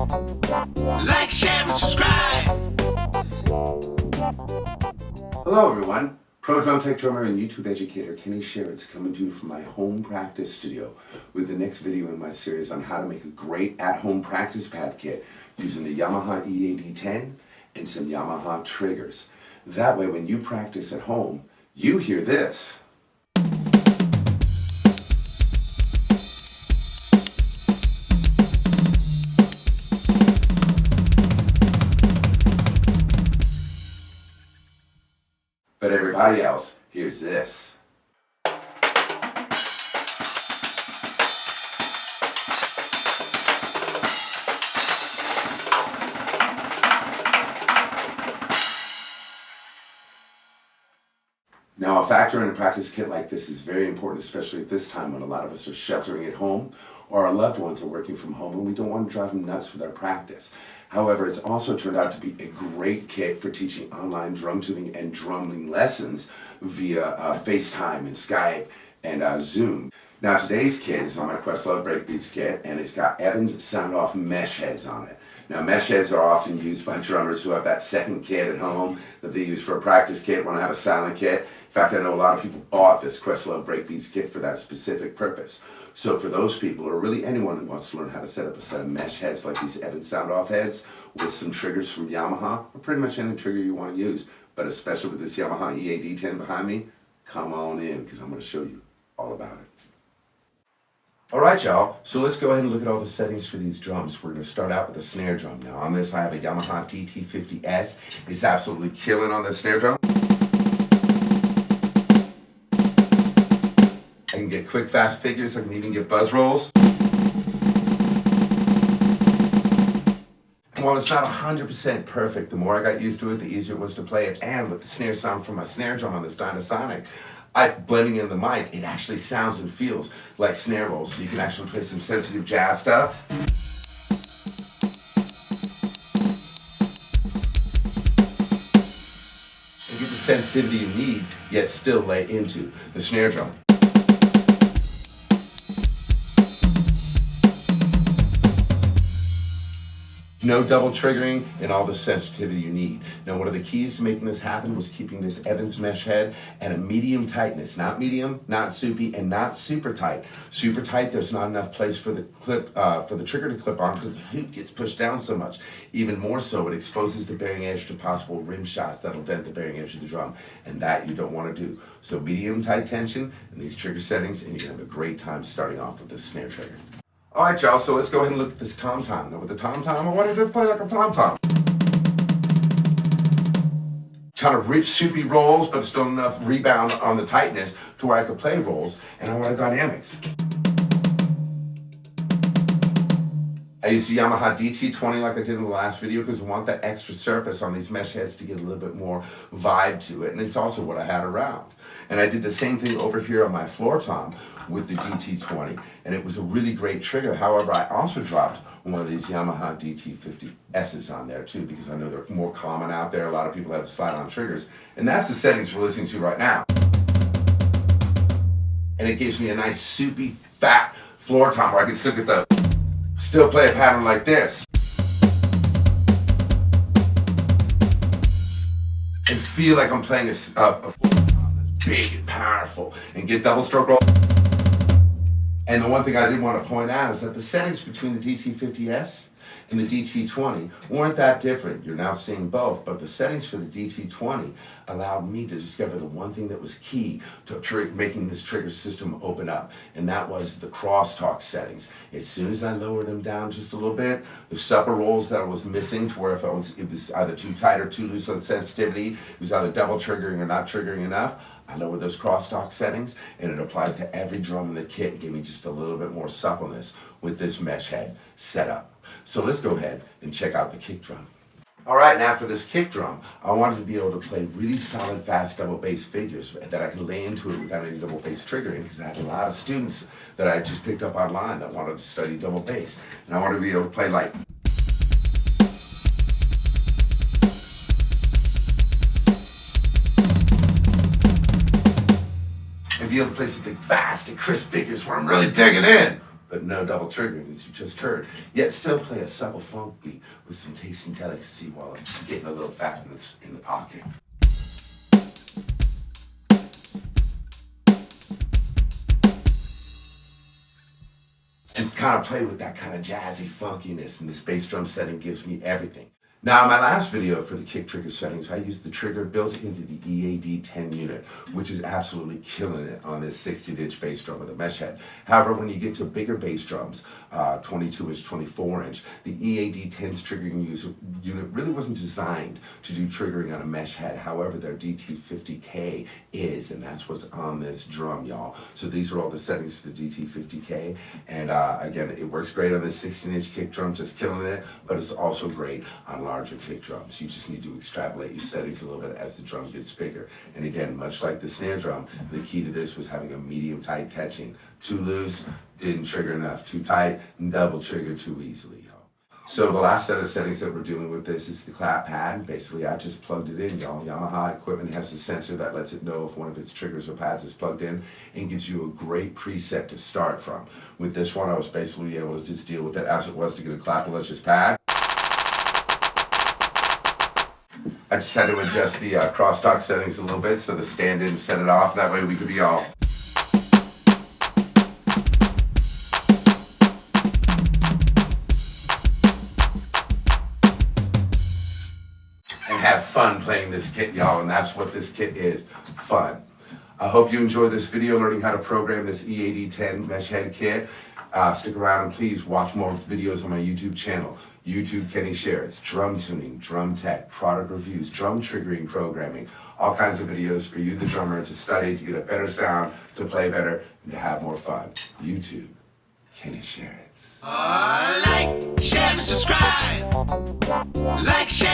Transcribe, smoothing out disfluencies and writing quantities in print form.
Like, share, and subscribe. Hello everyone, Pro Drum Tech drummer and YouTube educator Kenny Sharretts coming to you from my home practice studio with the next video in my series on how to make a great at-home practice pad kit using the Yamaha EAD10 and some Yamaha triggers. That way when you practice at home, you hear this. But everybody else hears this. Now, a factor in a practice kit like this is very important, especially at this time when a lot of us are sheltering at home or our loved ones are working from home and we don't want to drive them nuts with our practice. However, it's also turned out to be a great kit for teaching online drum tuning and drumming lessons via FaceTime and Skype and Zoom. Now, today's kit is on my Questlove Breakbeats kit, and it's got EVANS sound-off mesh heads on it. Now, mesh heads are often used by drummers who have that second kit at home that they use for a practice kit, want to have a silent kit. In fact, I know a lot of people bought this Questlove Breakbeats kit for that specific purpose. So for those people, or really anyone who wants to learn how to set up a set of mesh heads like these EVANS sound-off heads with some triggers from Yamaha, or pretty much any trigger you want to use, but especially with this Yamaha EAD10 behind me, come on in because I'm going to show you all about it. Alright y'all, so let's go ahead and look at all the settings for these drums. We're going to start out with the snare drum. Now on this I have a Yamaha TT50S. It's absolutely killing on the snare drum. I can get quick fast figures, I can even get buzz rolls. And while it's not 100% perfect, the more I got used to it, the easier it was to play it. And with the snare sound from my snare drum on this Dynasonic, blending in the mic, it actually sounds and feels like snare rolls, so you can actually play some sensitive jazz stuff. And get the sensitivity you need, yet still lay into the snare drum. No double triggering and all the sensitivity you need. Now, one of the keys to making this happen was keeping this EVANS mesh head at a medium tightness. Not medium, not soupy, and not super tight. Super tight, there's not enough place for the clip, for the trigger to clip on because the hoop gets pushed down so much. Even more so, it exposes the bearing edge to possible rim shots that'll dent the bearing edge of the drum, and that you don't want to do. So medium tight tension and these trigger settings, and you're gonna have a great time starting off with this snare trigger. Alright y'all, so let's go ahead and look at this tom-tom. Now with the tom-tom, I wanted to play like a tom-tom. Kind of rich, soupy rolls, but still enough rebound on the tightness to where I could play rolls, and I wanted dynamics. I used a Yamaha DT20 like I did in the last video because I want that extra surface on these mesh heads to get a little bit more vibe to it, and it's also what I had around. And I did the same thing over here on my floor tom with the DT20, and it was a really great trigger. However, I also dropped one of these Yamaha DT50S's on there too because I know they're more common out there. A lot of people have slide-on triggers, and that's the settings we're listening to right now. And it gives me a nice soupy, fat floor tom where I can still play a pattern like this. And feel like I'm playing a floor tom that's big and powerful and get double stroke roll. And the one thing I did want to point out is that the settings between the DT50S and the DT20 weren't that different. You're now seeing both, but the settings for the DT20 allowed me to discover the one thing that was key to making this trigger system open up, and that was the crosstalk settings. As soon as I lowered them down just a little bit, the supper rolls that I was missing to where if it was either too tight or too loose on the sensitivity, it was either double triggering or not triggering enough, I lowered those crosstalk settings and it applied to every drum in the kit and gave me just a little bit more suppleness with this mesh head setup. So let's go ahead and check out the kick drum. Alright, now for this kick drum, I wanted to be able to play really solid, fast double bass figures that I can lay into it without any double bass triggering because I had a lot of students that I just picked up online that wanted to study double bass. And I wanted to be able to play like and be able to play something fast and crisp figures where I'm really digging in. but no double triggered as you just heard, yet still play a supple funk beat with some tasting delicacy while I'm getting a little fatness in the pocket. And kind of play with that kind of jazzy funkiness, and this bass drum setting gives me everything. Now, in my last video for the kick trigger settings, I used the trigger built into the EAD10 unit, which is absolutely killing it on this 16-inch bass drum with a mesh head. However, when you get to bigger bass drums, 22-inch, 24-inch, the EAD10's triggering unit really wasn't designed to do triggering on a mesh head. However, their DT50K is, and that's what's on this drum, y'all. So these are all the settings for the DT50K, and again, it works great on this 16-inch kick drum, just killing it, but it's also great on larger kick drums. You just need to extrapolate your settings a little bit as the drum gets bigger. And again, much like the snare drum, the key to this was having a medium tight touching. Too loose, didn't trigger enough. Too tight, double trigger too easily, y'all. So the last set of settings that we're dealing with this is the clap pad. Basically, I just plugged it in, y'all. Yamaha equipment has a sensor that lets it know if one of its triggers or pads is plugged in and gives you a great preset to start from. With this one, I was basically able to just deal with it as it was to get a clapalicious pad. I just had to adjust the crosstalk settings a little bit so the stand didn't set it off. That way we could be all and have fun playing this kit, y'all, and that's what this kit is, fun. I hope you enjoyed this video learning how to program this EAD10 mesh head kit. Stick around and please watch more videos on my YouTube channel. YouTube Kenny Sharretts, drum tuning, drum tech, product reviews, drum triggering programming, all kinds of videos for you, the drummer, to study, to get a better sound, to play better, and to have more fun. YouTube Kenny Sharretts. Like, share, and subscribe. Like, share.